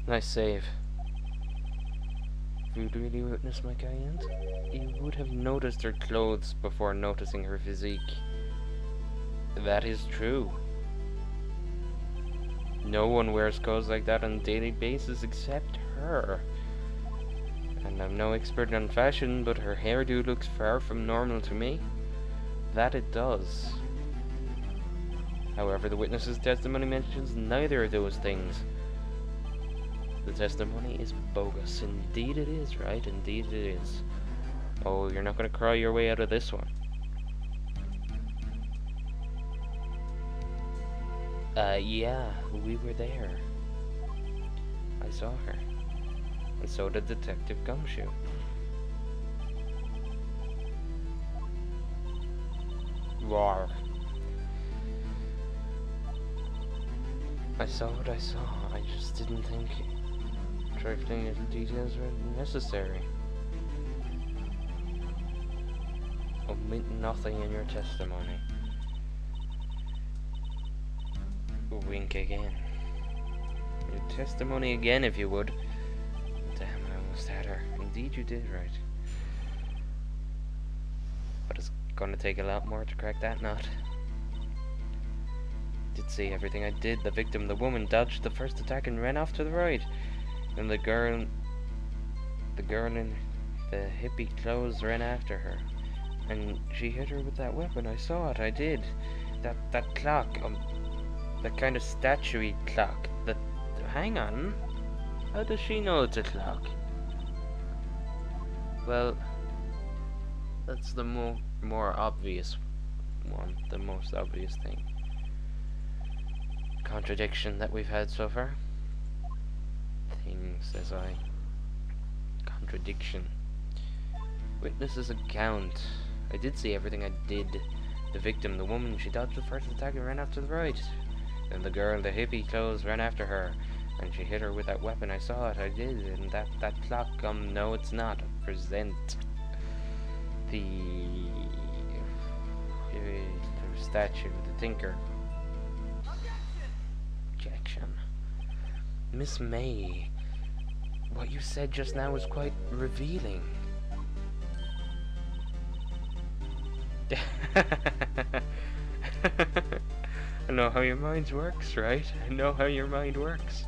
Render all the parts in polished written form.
Nice save. If you'd really witnessed my client, you would have noticed her clothes before noticing her physique. That is true. No one wears clothes like that on a daily basis except her. And I'm no expert on fashion, but her hairdo looks far from normal to me. That it does. However, the witness's testimony mentions neither of those things. The testimony is bogus. Indeed it is, right? Indeed it is. Oh, you're not going to cry your way out of this one. Yeah, we were there. I saw her. And so did Detective Gumshoe. Roar. I saw what I saw. I just didn't think trifling little details were necessary. Omit nothing in your testimony. Wink again. Your testimony again, if you would. Damn, I almost had her. Indeed you did, right. But it's gonna take a lot more to crack that nut. Did see everything I did. The victim, the woman, dodged the first attack and ran off to the right. And the girl in the hippie clothes ran after her. And she hit her with that weapon. I saw it, I did. That clock, that kind of statuey clock. Hang on. How does she know it's a clock? Well, that's the more obvious one. The most obvious thing. Contradiction that we've had so far. Thing, says I. Contradiction. Witness's account. I did see everything I did. The victim, the woman, she dodged the first attack and ran off to the right. Then the girl in the hippie clothes ran after her, and she hit her with that weapon. I saw it, I did. And that clock, no it's not. Present the statue, the thinker. Objection. Miss May, what you said just now was quite revealing. I know how your mind works, right? I know how your mind works.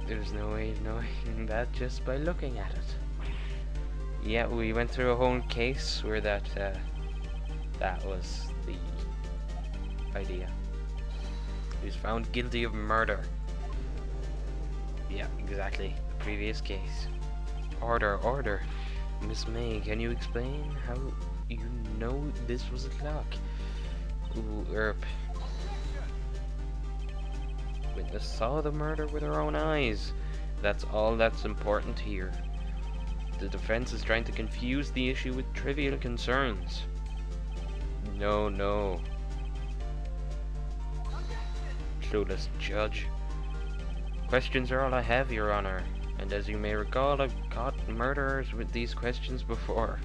There's no way of knowing that just by looking at it. Yeah, we went through a whole case where that was the idea. He was found guilty of murder. Yeah, exactly. The previous case. Order. Miss May, can you explain how you know this was a clock? Ooh, Witness saw the murder with her own eyes. That's all that's important here. The defense is trying to confuse the issue with trivial concerns. No. Clueless judge. Questions are all I have, Your Honor. And as you may recall, I've caught murderers with these questions before.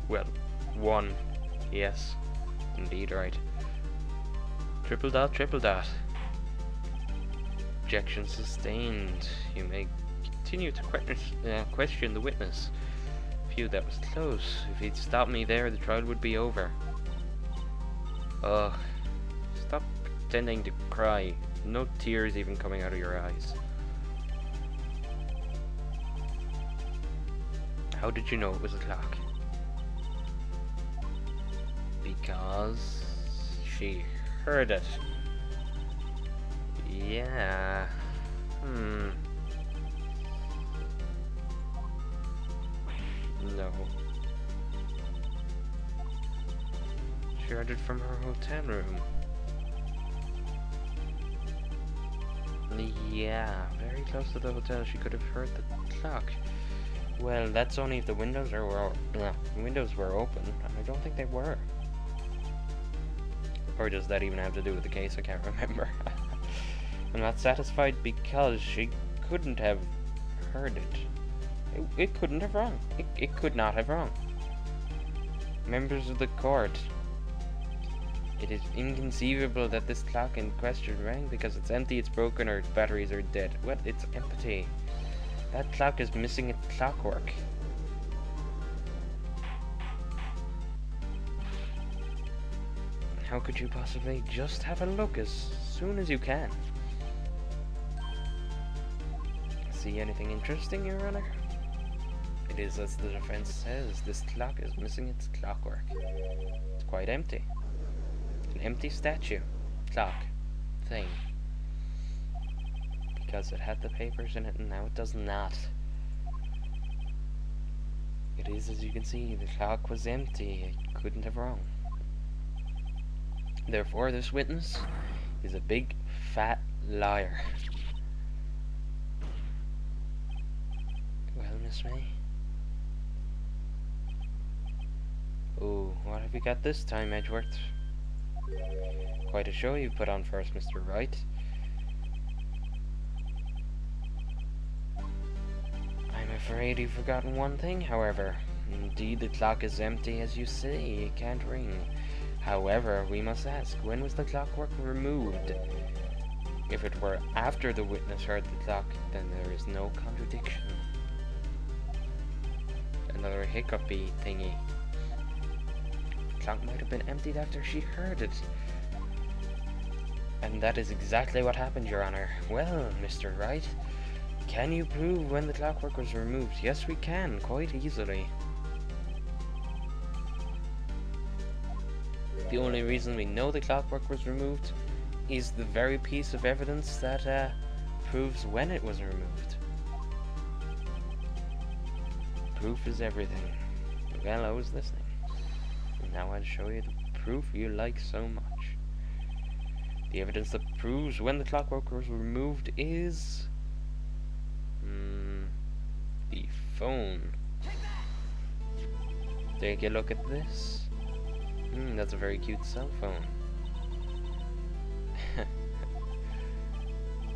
Well, one. Yes. Indeed, right. Triple dot. Objection sustained. You may continue to question the witness. Phew, that was close. If he'd stopped me there, the trial would be over. Ugh. Stop pretending to cry. No tears even coming out of your eyes. How did you know it was a clock? Because she heard it. Yeah. No. She heard it from her hotel room. Yeah, very close to the hotel. She could have heard the clock. Well, that's only if the windows were open, and I don't think they were. Or does that even have to do with the case? I can't remember. I'm not satisfied because she couldn't have heard it. It couldn't have wrong. It could not have wrong. Members of the court, It is inconceivable that this clock in question rang because it's empty, it's broken, or its batteries are dead. Well, it's empty. That clock is missing its clockwork. How could you possibly just have a look as soon as you can? See anything interesting, Your Honor? It is as the defense says, this clock is missing its clockwork. It's quite empty. An empty statue, clock, thing. Because it had the papers in it and now it does not. It is as you can see, the clock was empty, it couldn't have wrong. Therefore, this witness is a big, fat liar. Well, Miss May? Oh, what have we got this time, Edgeworth? Quite a show you put on for us, Mr. Wright. I'm afraid you've forgotten one thing, however. Indeed, the clock is empty, as you say. It can't ring. However, we must ask, when was the clockwork removed? If it were after the witness heard the clock, then there is no contradiction. Another hiccupy thingy. The clock might have been emptied after she heard it. And that is exactly what happened, Your Honor. Well, Mr. Wright, can you prove when the clockwork was removed? Yes, we can, quite easily. The only reason we know the clockwork was removed is the very piece of evidence that proves when it was removed. Proof is everything. Well, I was listening. Now I'll show you the proof you like so much. The evidence that proves when the clockwork was removed is... the phone. Take a look at this. That's a very cute cell phone.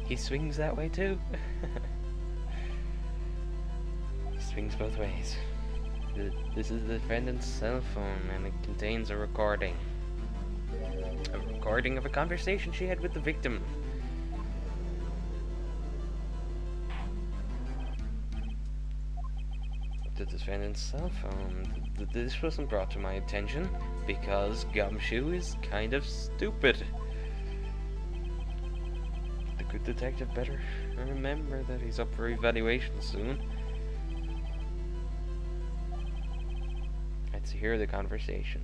He swings that way too. He swings both ways. This is the defendant's cell phone, and it contains a recording. A recording of a conversation she had with the victim. The defendant's cell phone. This wasn't brought to my attention because Gumshoe is kind of stupid. The good detective better remember that he's up for evaluation soon. Let's hear the conversation.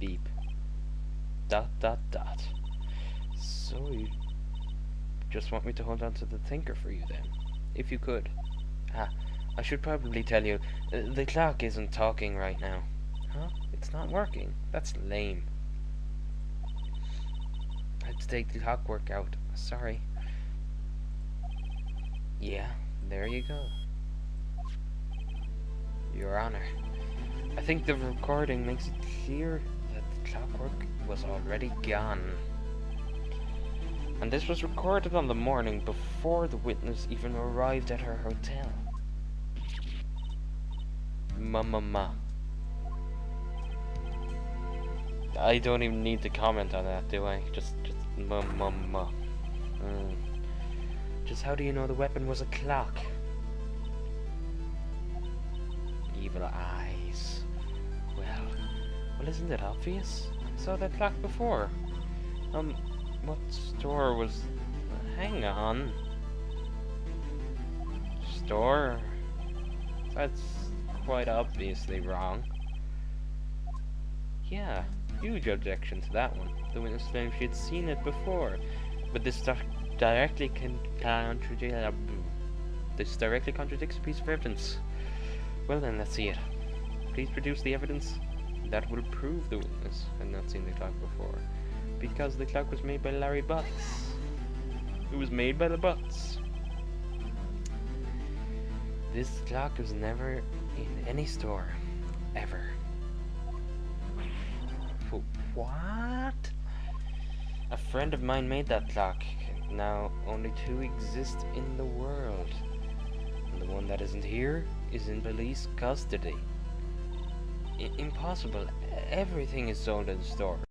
Beep. ... So you just want me to hold on to the thinker for you then? If you could. I should probably tell you, the clock isn't talking right now. Huh? It's not working. That's lame. I had to take the clockwork out. Sorry. Yeah, there you go. Your Honor, I think the recording makes it clear that the clockwork was already gone. And this was recorded on the morning before the witness even arrived at her hotel. I don't even need to comment on that, do I? Just Just how do you know the weapon was a clock? Evil eyes. Well, isn't it obvious? I saw that clock before. What store was... Hang on. Store? That's quite obviously wrong. Yeah, huge objection to that one. The witness claimed she had seen it before, but this directly contradicts a piece of evidence. Well then, let's see it. Please produce the evidence that will prove the witness had not seen the clock before, because the clock was made by Larry Butts. It was made by the Butts. This clock was never in any store, ever. What? A friend of mine made that clock. Now, only 2 exist in the world. And the one that isn't here is in police custody. Impossible. Everything is sold in stores.